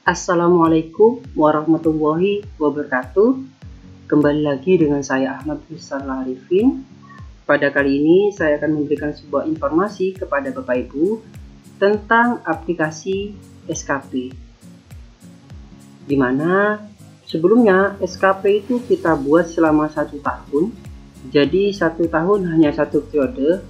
Assalamualaikum warahmatullahi wabarakatuh. Kembali lagi dengan saya Ahmad Ruslan Arifin. Pada kali ini saya akan memberikan sebuah informasi kepada Bapak Ibu tentang aplikasi SKP. Dimana sebelumnya SKP itu kita buat selama 1 tahun. Jadi 1 tahun hanya 1 periode.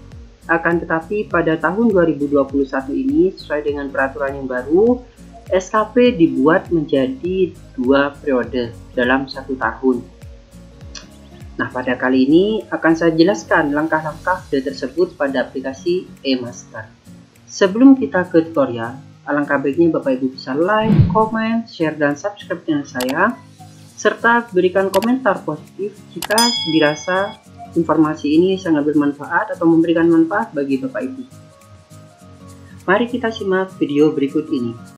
Akan tetapi pada tahun 2021 ini sesuai dengan peraturan yang baru, SKP dibuat menjadi 2 periode dalam 1 tahun. Nah, pada kali ini akan saya jelaskan langkah-langkah tersebut pada aplikasi eMaster. Sebelum kita ke tutorial, alangkah baiknya Bapak Ibu bisa like, komen, share, dan subscribe channel saya, serta berikan komentar positif jika dirasa informasi ini sangat bermanfaat atau memberikan manfaat bagi Bapak Ibu. Mari kita simak video berikut ini.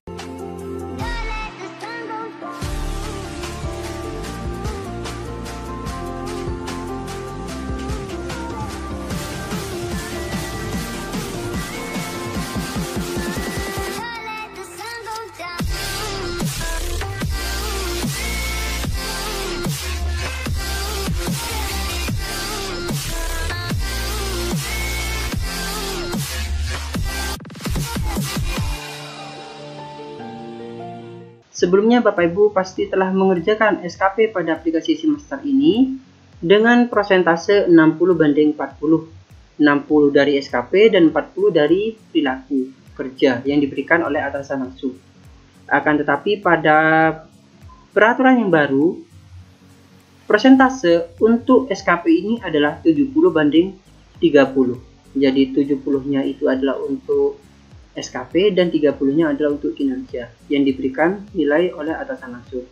Sebelumnya Bapak Ibu pasti telah mengerjakan SKP pada aplikasi eMaster ini dengan prosentase 60/40. 60 dari SKP dan 40 dari perilaku kerja yang diberikan oleh atasan langsung. Akan tetapi pada peraturan yang baru, persentase untuk SKP ini adalah 70/30. Jadi 70-nya itu adalah untuk SKP dan 30-nya adalah untuk kinerja yang diberikan nilai oleh atasan langsung.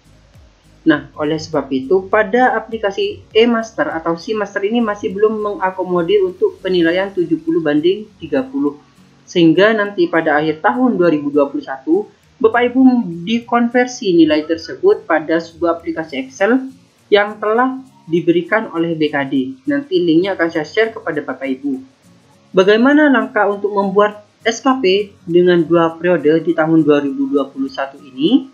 Nah, oleh sebab itu pada aplikasi eMaster atau SeaMaster ini masih belum mengakomodir untuk penilaian 70/30. Sehingga nanti pada akhir tahun 2021, Bapak Ibu dikonversi nilai tersebut pada sebuah aplikasi Excel yang telah diberikan oleh BKD. Nanti linknya akan saya share kepada Bapak Ibu. Bagaimana langkah untuk membuat SKP dengan 2 periode di tahun 2021 ini?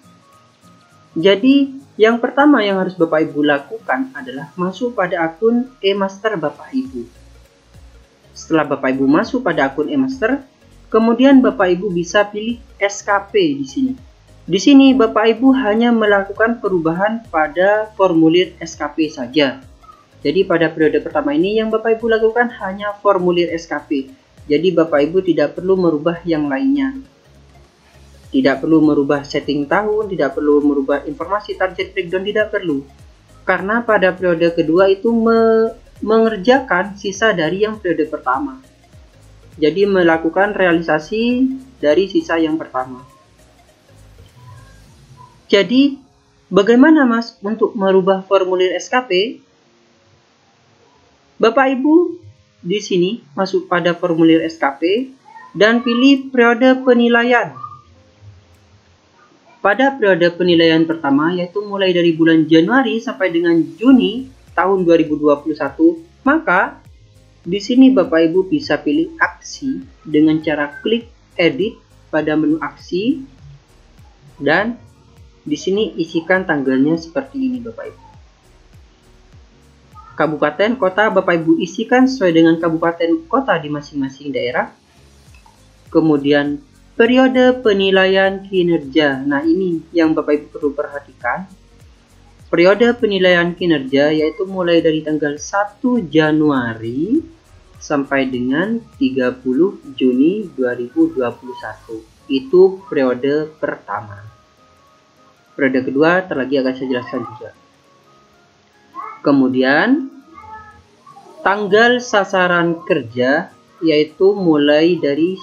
Jadi, yang pertama yang harus Bapak Ibu lakukan adalah masuk pada akun eMaster Bapak Ibu. Setelah Bapak Ibu masuk pada akun eMaster, kemudian Bapak Ibu bisa pilih SKP di sini. Di sini Bapak Ibu hanya melakukan perubahan pada formulir SKP saja. Jadi pada periode pertama ini yang Bapak Ibu lakukan hanya formulir SKP. Jadi Bapak Ibu tidak perlu merubah yang lainnya. Tidak perlu merubah setting tahun, tidak perlu merubah informasi target breakdown, tidak perlu. Karena pada periode kedua itu mengerjakan sisa dari yang periode pertama. Jadi melakukan realisasi dari sisa yang pertama. Jadi bagaimana Mas untuk merubah formulir SKP? Bapak Ibu di sini masuk pada formulir SKP dan pilih periode penilaian. Pada periode penilaian pertama yaitu mulai dari bulan Januari sampai dengan Juni tahun 2021, maka di sini Bapak Ibu bisa pilih aksi dengan cara klik edit pada menu aksi dan di sini isikan tanggalnya seperti ini Bapak Ibu. Kabupaten, kota Bapak Ibu isikan sesuai dengan kabupaten kota di masing-masing daerah. Kemudian periode penilaian kinerja. Nah, ini yang Bapak Ibu perlu perhatikan. Periode penilaian kinerja yaitu mulai dari tanggal 1 Januari sampai dengan 30 Juni 2021. Itu periode pertama. Periode kedua terlagi akan saya jelaskan juga. Kemudian tanggal sasaran kerja yaitu mulai dari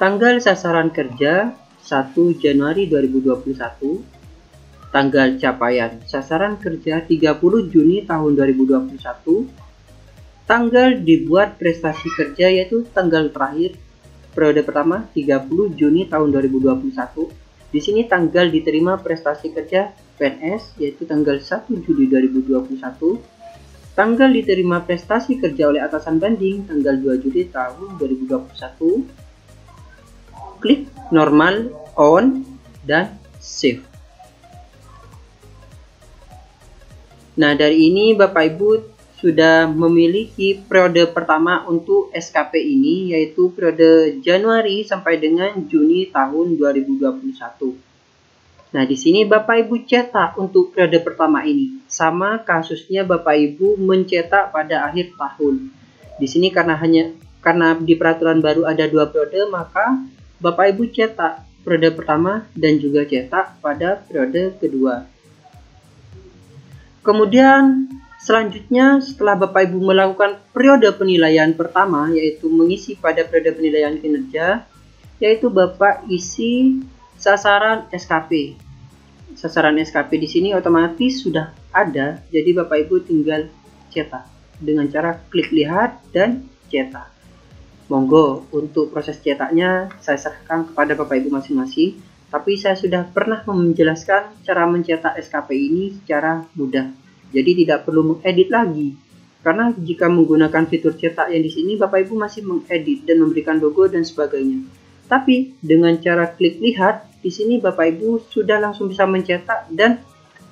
tanggal sasaran kerja 1 Januari 2021, tanggal capaian sasaran kerja 30 Juni tahun 2021, tanggal dibuat prestasi kerja yaitu tanggal terakhir periode pertama 30 Juni tahun 2021. Di sini tanggal diterima prestasi kerja PNS yaitu tanggal 1 Juli 2021, tanggal diterima prestasi kerja oleh atasan banding tanggal 2 Juli tahun 2021, klik normal, on, dan save. Nah, dari ini Bapak Ibu sudah memiliki periode pertama untuk SKP ini, yaitu periode Januari sampai dengan Juni tahun 2021. Nah, di sini Bapak Ibu cetak untuk periode pertama ini. Sama kasusnya Bapak Ibu mencetak pada akhir tahun. Di sini karena di peraturan baru ada 2 periode, maka Bapak Ibu cetak periode pertama dan juga cetak pada periode kedua. Kemudian selanjutnya setelah Bapak Ibu melakukan periode penilaian pertama, yaitu mengisi pada periode penilaian kinerja, yaitu Bapak isi sasaran SKP. Sasaran SKP di sini otomatis sudah ada, jadi Bapak Ibu tinggal cetak dengan cara klik lihat dan cetak. Monggo untuk proses cetaknya saya serahkan kepada Bapak Ibu masing-masing. Tapi saya sudah pernah menjelaskan cara mencetak SKP ini secara mudah. Jadi tidak perlu mengedit lagi. Karena jika menggunakan fitur cetak yang di sini, Bapak Ibu masih mengedit dan memberikan logo dan sebagainya. Tapi dengan cara klik lihat, di sini Bapak Ibu sudah langsung bisa mencetak dan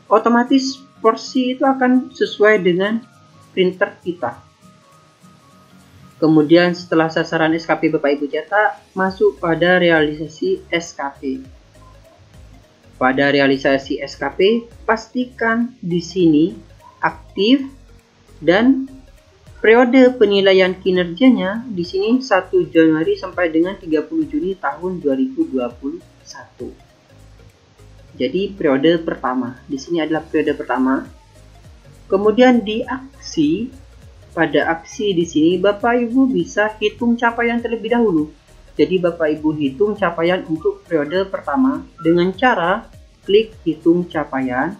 otomatis porsi itu akan sesuai dengan printer kita. Kemudian setelah sasaran SKP Bapak Ibu cetak, masuk pada realisasi SKP. Pada realisasi SKP, pastikan di sini aktif dan periode penilaian kinerjanya di sini 1 Januari sampai dengan 30 Juni tahun 2021. Jadi periode pertama, di sini adalah periode pertama. Kemudian di aksi, pada aksi di sini Bapak Ibu bisa hitung capaian terlebih dahulu. Jadi Bapak Ibu hitung capaian untuk periode pertama dengan cara klik hitung capaian.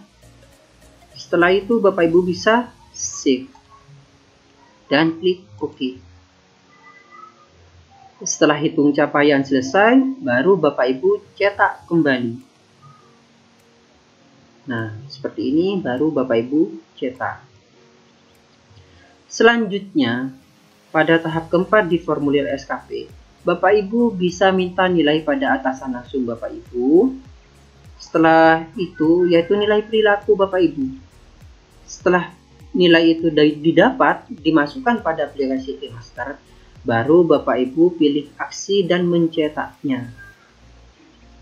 Setelah itu Bapak Ibu bisa save dan klik OK. Setelah hitung capaian selesai, baru Bapak Ibu cetak kembali. Nah, seperti ini baru Bapak Ibu cetak. Selanjutnya, pada tahap keempat di formulir SKP, Bapak Ibu bisa minta nilai pada atasan langsung Bapak Ibu. Setelah itu, yaitu nilai perilaku Bapak Ibu. Setelah nilai itu didapat, dimasukkan pada aplikasi eMaster, baru Bapak Ibu pilih aksi dan mencetaknya.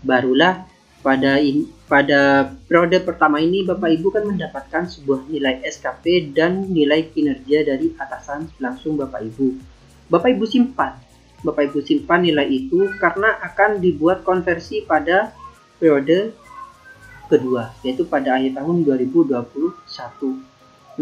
Barulah pada periode pertama ini Bapak Ibu kan mendapatkan sebuah nilai SKP dan nilai kinerja dari atasan langsung Bapak Ibu. Bapak Ibu simpan nilai itu karena akan dibuat konversi pada periode kedua, yaitu pada akhir tahun 2021.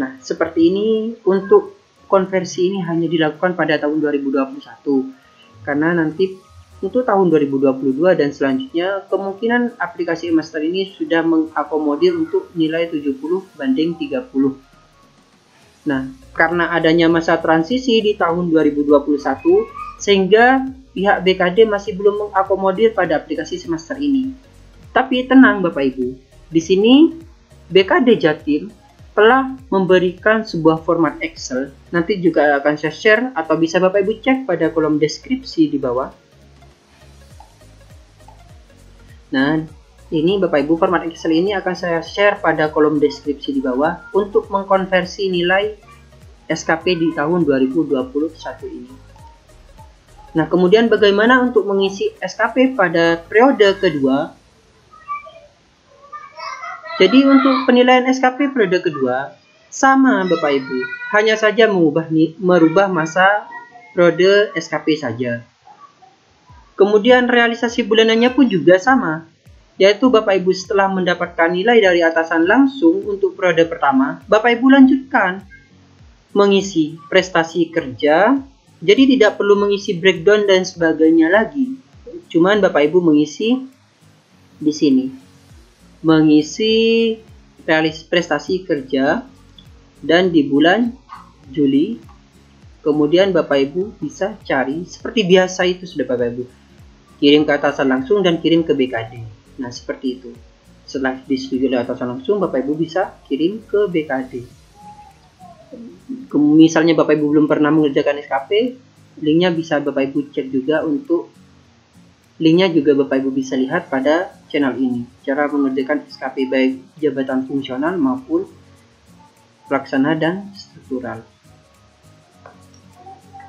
Nah, seperti ini untuk konversi ini hanya dilakukan pada tahun 2021. Karena nanti untuk tahun 2022 dan selanjutnya, kemungkinan aplikasi eMaster ini sudah mengakomodir untuk nilai 70/30. Nah, karena adanya masa transisi di tahun 2021, sehingga pihak BKD masih belum mengakomodir pada aplikasi eMaster ini. Tapi tenang Bapak Ibu, di sini BKD Jatim telah memberikan sebuah format Excel. Nanti juga akan saya share atau bisa Bapak Ibu cek pada kolom deskripsi di bawah. Nah, ini Bapak Ibu format Excel ini akan saya share pada kolom deskripsi di bawah untuk mengkonversi nilai SKP di tahun 2021 ini. Nah, kemudian bagaimana untuk mengisi SKP pada periode kedua? Jadi untuk penilaian SKP periode kedua sama Bapak Ibu, hanya saja merubah masa periode SKP saja. Kemudian realisasi bulanannya pun juga sama, yaitu Bapak Ibu setelah mendapatkan nilai dari atasan langsung untuk periode pertama, Bapak Ibu lanjutkan mengisi prestasi kerja, jadi tidak perlu mengisi breakdown dan sebagainya lagi. Cuman Bapak Ibu mengisi di sini, mengisi prestasi kerja dan di bulan Juli. Kemudian Bapak Ibu bisa cari seperti biasa itu sudah Bapak Ibu. Kirim ke atasan langsung dan kirim ke BKD. Nah, seperti itu. Setelah disetujui oleh atasan langsung, Bapak Ibu bisa kirim ke BKD. Misalnya Bapak Ibu belum pernah mengerjakan SKP, linknya bisa Bapak Ibu cek juga untuk Linknya juga Bapak Ibu bisa lihat pada channel ini. Cara mengerjakan SKP baik jabatan fungsional maupun pelaksana dan struktural.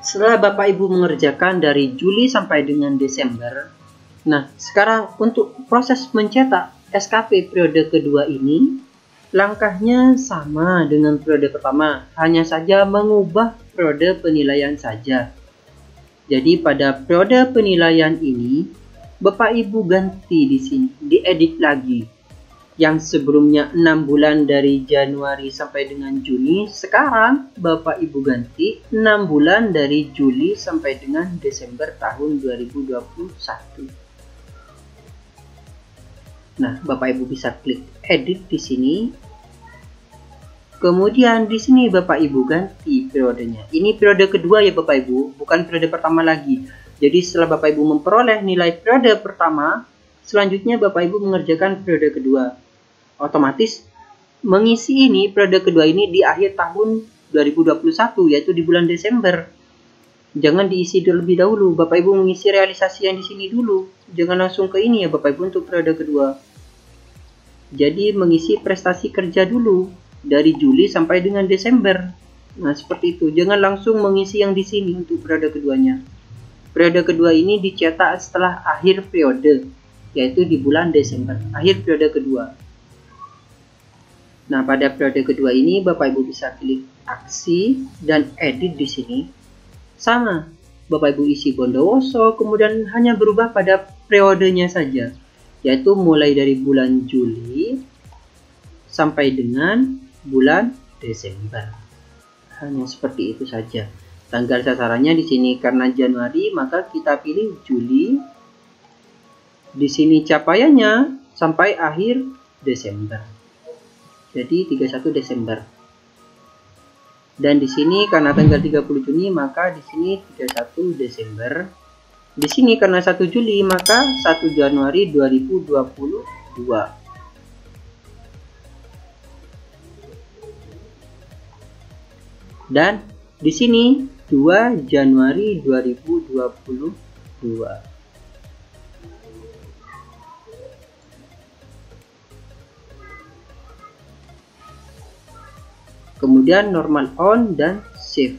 Setelah Bapak Ibu mengerjakan dari Juli sampai dengan Desember, nah sekarang untuk proses mencetak SKP periode kedua ini, langkahnya sama dengan periode pertama, hanya saja mengubah periode penilaian saja. Jadi pada periode penilaian ini, Bapak Ibu ganti di sini, diedit lagi. Yang sebelumnya 6 bulan dari Januari sampai dengan Juni, sekarang Bapak Ibu ganti 6 bulan dari Juli sampai dengan Desember tahun 2021. Nah, Bapak Ibu bisa klik edit di sini. Kemudian di sini Bapak Ibu ganti periodenya. Ini periode kedua ya Bapak Ibu, bukan periode pertama lagi. Jadi setelah Bapak Ibu memperoleh nilai periode pertama, selanjutnya Bapak Ibu mengerjakan periode kedua. Otomatis mengisi ini periode kedua ini di akhir tahun 2021, yaitu di bulan Desember. Jangan diisi terlebih dahulu, Bapak Ibu mengisi realisasi yang di sini dulu. Jangan langsung ke ini ya Bapak Ibu untuk periode kedua. Jadi mengisi prestasi kerja dulu dari Juli sampai dengan Desember. Nah, seperti itu. Jangan langsung mengisi yang di sini untuk periode keduanya. Periode kedua ini dicetak setelah akhir periode, yaitu di bulan Desember, akhir periode kedua. Nah, pada periode kedua ini Bapak Ibu bisa klik aksi dan edit di sini. Sama, Bapak Ibu isi Bondowoso, kemudian hanya berubah pada periodenya saja, yaitu mulai dari bulan Juli sampai dengan bulan Desember. Hanya seperti itu saja. Tanggal sasarannya di sini karena Januari, maka kita pilih Juli. Di sini capaiannya sampai akhir Desember. Jadi 31 Desember. Dan di sini karena tanggal 30 Juni, maka di sini 31 Desember. Di sini karena 1 Juli, maka 1 Januari 2022. Dan di sini 2 Januari 2022. Kemudian normal on dan save.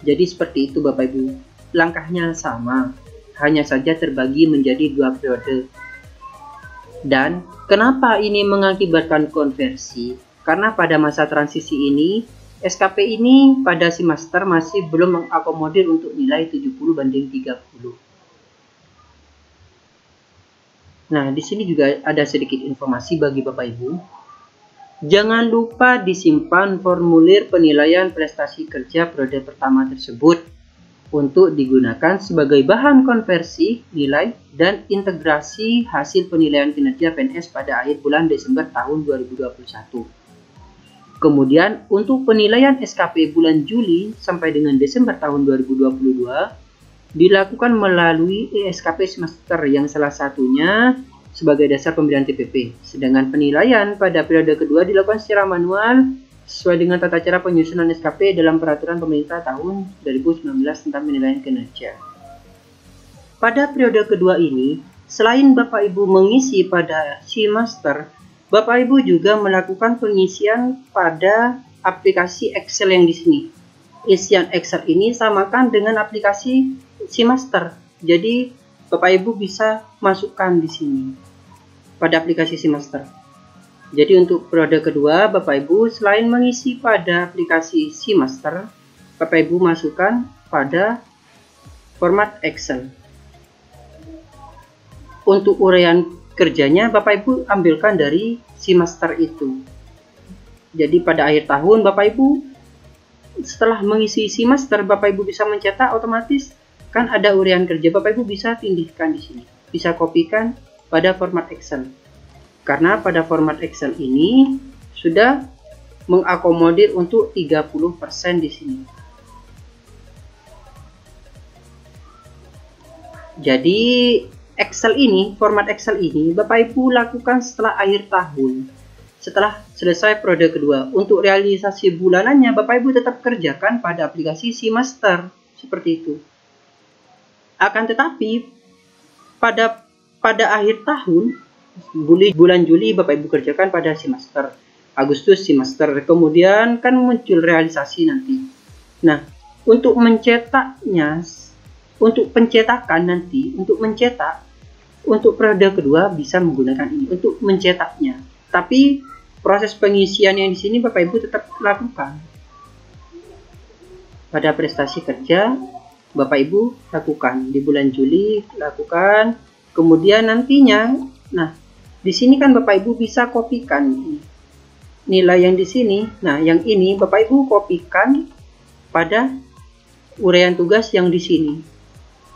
Jadi seperti itu Bapak Ibu. Langkahnya sama, hanya saja terbagi menjadi 2 periode. Dan kenapa ini mengakibatkan konversi? Karena pada masa transisi ini SKP ini pada semester masih belum mengakomodir untuk nilai 70/30. Nah, di sini juga ada sedikit informasi bagi Bapak Ibu. Jangan lupa disimpan formulir penilaian prestasi kerja periode pertama tersebut untuk digunakan sebagai bahan konversi nilai dan integrasi hasil penilaian kinerja PNS pada akhir bulan Desember tahun 2021. Kemudian untuk penilaian SKP bulan Juli sampai dengan Desember tahun 2022 dilakukan melalui SKP semester yang salah satunya sebagai dasar pemberian TPP. Sedangkan penilaian pada periode kedua dilakukan secara manual sesuai dengan tata cara penyusunan SKP dalam peraturan pemerintah tahun 2019 tentang penilaian kinerja. Pada periode kedua ini, selain Bapak Ibu mengisi pada semester, Bapak Ibu juga melakukan pengisian pada aplikasi Excel yang di sini. Isian Excel ini samakan dengan aplikasi semester. Jadi Bapak Ibu bisa masukkan di sini pada aplikasi semester. Jadi untuk periode kedua Bapak Ibu selain mengisi pada aplikasi semester, Bapak Ibu masukkan pada format Excel. Untuk uraian kerjanya Bapak Ibu ambilkan dari semester itu. Jadi pada akhir tahun Bapak Ibu setelah mengisi semester Bapak Ibu bisa mencetak, otomatis kan ada uraian kerja, Bapak Ibu bisa tindihkan di sini. Bisa kopikan pada format Excel. Karena pada format Excel ini sudah mengakomodir untuk 30% di sini. Jadi Excel ini, format Excel ini Bapak Ibu lakukan setelah akhir tahun. Setelah selesai periode kedua. Untuk realisasi bulanannya Bapak Ibu tetap kerjakan pada aplikasi semester. Seperti itu. Akan tetapi pada akhir tahun, bulan Juli Bapak Ibu kerjakan pada semester, Agustus semester, kemudian kan muncul realisasi nanti. Nah, untuk mencetaknya, untuk pencetakan nanti, untuk mencetak, untuk periode kedua bisa menggunakan ini untuk mencetaknya. Tapi proses pengisian yang di sini Bapak Ibu tetap lakukan. Pada prestasi kerja Bapak Ibu lakukan di bulan Juli, lakukan. Kemudian nantinya, nah di sini kan Bapak Ibu bisa kopikan nilai yang di sini. Nah, yang ini Bapak Ibu kopikan pada uraian tugas yang di sini.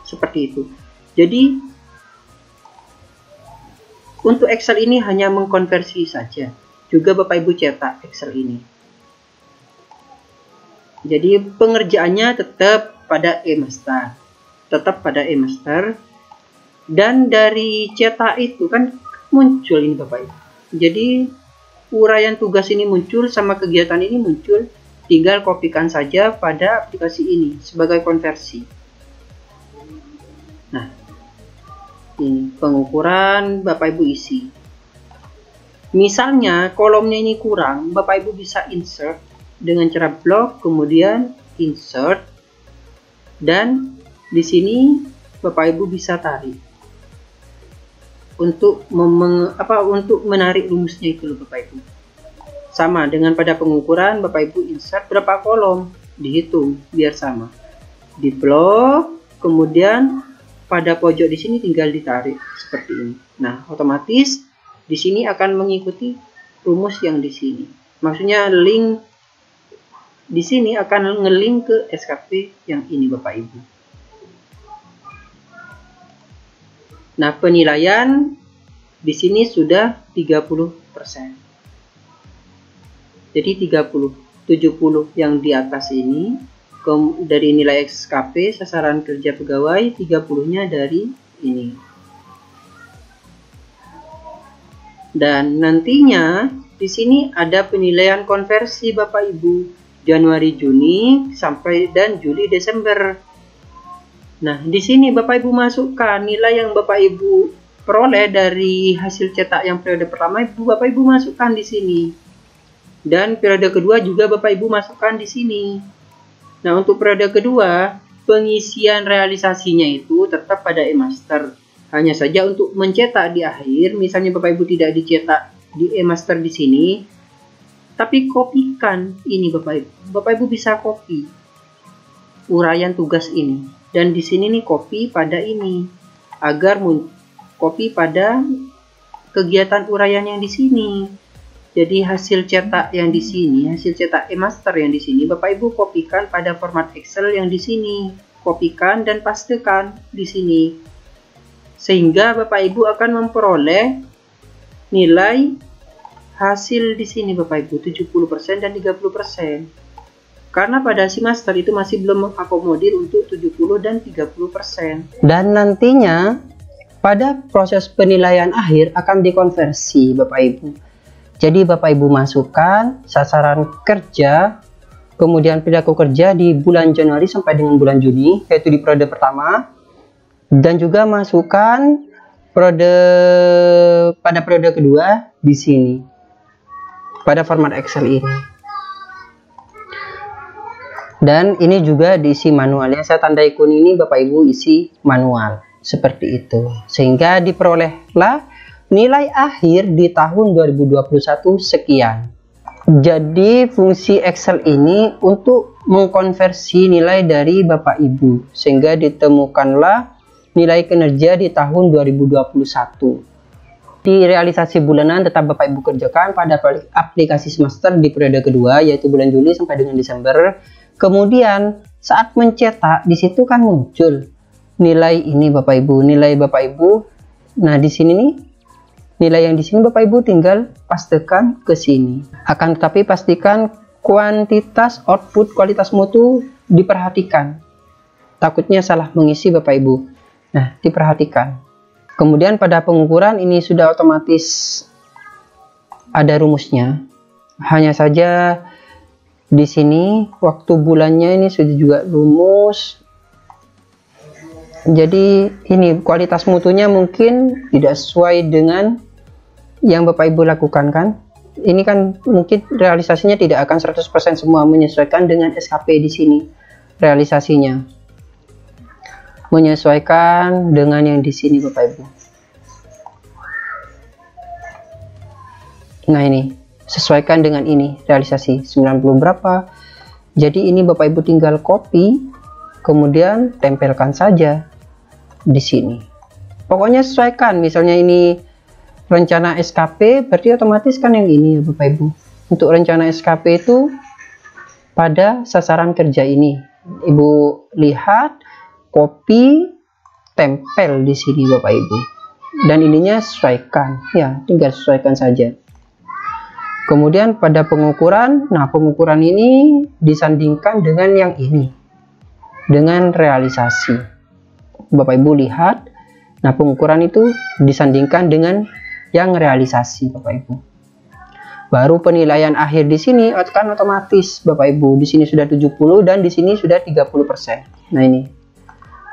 Seperti itu. Jadi untuk Excel ini hanya mengkonversi saja. Juga Bapak Ibu cetak Excel ini. Jadi pengerjaannya tetap pada e-master. Tetap pada e-master. Dan dari cetak itu kan muncul ini Bapak Ibu. Jadi uraian tugas ini muncul sama kegiatan ini muncul. Tinggal kopikan saja pada aplikasi ini sebagai konversi. Nah, ini pengukuran Bapak Ibu isi. Misalnya kolomnya ini kurang, Bapak Ibu bisa insert dengan cara blok, kemudian insert, dan di sini Bapak Ibu bisa tarik untuk menarik rumusnya itu loh Bapak Ibu. Sama dengan pada pengukuran, Bapak Ibu insert berapa kolom, dihitung biar sama. Di blok, kemudian pada pojok di sini tinggal ditarik seperti ini. Nah, otomatis di sini akan mengikuti rumus yang di sini. Maksudnya link di sini akan ngelink ke SKP yang ini Bapak Ibu. Nah, penilaian di sini sudah 30%. Jadi 70 yang di atas ini dari nilai SKP sasaran kerja pegawai, 30-nya dari ini. Dan nantinya di sini ada penilaian konversi Bapak Ibu, Januari, Juni sampai dan Juli, Desember. Nah, di sini Bapak Ibu masukkan nilai yang Bapak Ibu peroleh dari hasil cetak yang periode pertama, Bapak Ibu masukkan di sini. Dan periode kedua juga Bapak Ibu masukkan di sini. Nah, untuk periode kedua, pengisian realisasinya itu tetap pada e-master. Hanya saja untuk mencetak di akhir, misalnya Bapak Ibu tidak dicetak di e-master di sini, tapi kopikan ini Bapak Ibu. Bapak Ibu bisa copy uraian tugas ini. Dan di sini nih copy pada ini. Agar copy pada kegiatan uraian yang di sini. Jadi hasil cetak yang di sini, hasil cetak e-master yang di sini, Bapak Ibu kopikan pada format Excel yang di sini. Kopikan dan pastekan di sini. Sehingga Bapak Ibu akan memperoleh nilai hasil di sini Bapak Ibu 70% dan 30%. Karena pada semester itu masih belum mengakomodir untuk 70 dan 30%. Dan nantinya pada proses penilaian akhir akan dikonversi Bapak Ibu. Jadi Bapak Ibu masukkan sasaran kerja, kemudian perilaku kerja di bulan Januari sampai dengan bulan Juni, yaitu di periode pertama. Dan juga masukkan pada periode kedua di sini. Pada format Excel ini. Dan ini juga diisi manual. Yang saya tandai kuning ini Bapak Ibu isi manual. Seperti itu. Sehingga diperolehlah nilai akhir di tahun 2021 sekian. Jadi fungsi Excel ini untuk mengkonversi nilai dari Bapak Ibu. Sehingga ditemukanlah nilai kinerja di tahun 2021. Di realisasi bulanan tetap Bapak Ibu kerjakan pada aplikasi semester di periode kedua, yaitu bulan Juli sampai dengan Desember. Kemudian saat mencetak di situ kan muncul nilai ini Bapak Ibu, nilai Bapak Ibu. Nah, di sini nih nilai yang di sini Bapak Ibu tinggal pastekan ke sini. Akan tetapi pastikan kuantitas output, kualitas mutu diperhatikan. Takutnya salah mengisi Bapak Ibu. Nah, diperhatikan. Kemudian pada pengukuran ini sudah otomatis ada rumusnya. Hanya saja di sini waktu bulannya ini sudah juga rumus. Jadi ini kualitas mutunya mungkin tidak sesuai dengan yang Bapak Ibu lakukan kan. Ini kan mungkin realisasinya tidak akan 100% semua, menyesuaikan dengan SKP di sini realisasinya. Menyesuaikan dengan yang di sini Bapak Ibu. Nah ini sesuaikan dengan ini realisasi 90 berapa. Jadi ini Bapak Ibu tinggal copy kemudian tempelkan saja di sini. Pokoknya sesuaikan, misalnya ini rencana SKP berarti otomatis kan yang ini ya Bapak Ibu. Untuk rencana SKP itu pada sasaran kerja ini Ibu lihat, copy, tempel di sini Bapak Ibu, dan ininya sesuaikan ya, tinggal sesuaikan saja. Kemudian pada pengukuran, nah pengukuran ini disandingkan dengan yang ini, dengan realisasi. Bapak Ibu lihat, nah pengukuran itu disandingkan dengan yang realisasi Bapak Ibu. Baru penilaian akhir di sini kan otomatis Bapak Ibu, di sini sudah 70 dan di sini sudah 30%. Nah ini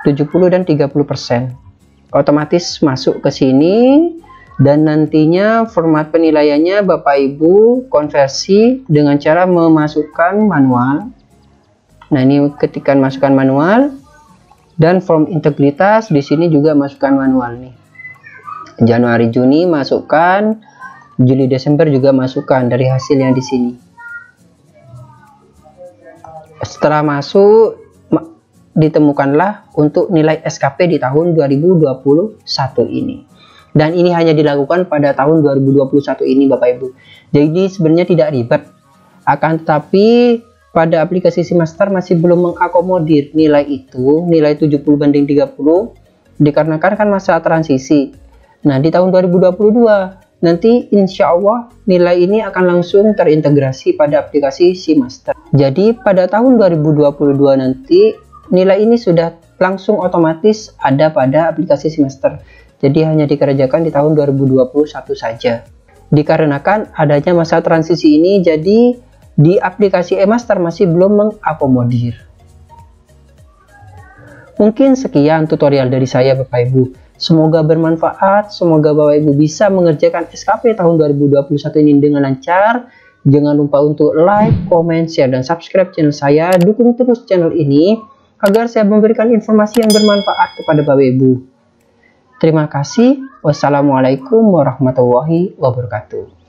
70 dan 30%. Otomatis masuk ke sini dan nantinya format penilaiannya Bapak Ibu konversi dengan cara memasukkan manual. Nah ini ketika masukkan manual. Dan form integritas di sini juga masukkan manual nih. Januari Juni masukkan, Juli Desember juga masukkan dari hasil yang di sini. Setelah masuk ditemukanlah untuk nilai SKP di tahun 2021 ini. Dan ini hanya dilakukan pada tahun 2021 ini Bapak Ibu. Jadi sebenarnya tidak ribet. Akan tetapi pada aplikasi SeaMaster masih belum mengakomodir nilai itu, nilai 70 banding 30, dikarenakan kan masa transisi. Nah di tahun 2022 nanti insya Allah nilai ini akan langsung terintegrasi pada aplikasi SeaMaster. Jadi pada tahun 2022 nanti nilai ini sudah langsung otomatis ada pada aplikasi SeaMaster. Jadi hanya dikerjakan di tahun 2021 saja. Dikarenakan adanya masa transisi ini, jadi di aplikasi eMaster masih belum mengakomodir. Mungkin sekian tutorial dari saya Bapak Ibu. Semoga bermanfaat, semoga Bapak Ibu bisa mengerjakan SKP tahun 2021 ini dengan lancar. Jangan lupa untuk like, comment, share, dan subscribe channel saya. Dukung terus channel ini agar saya memberikan informasi yang bermanfaat kepada Bapak Ibu. Terima kasih. Wassalamualaikum warahmatullahi wabarakatuh.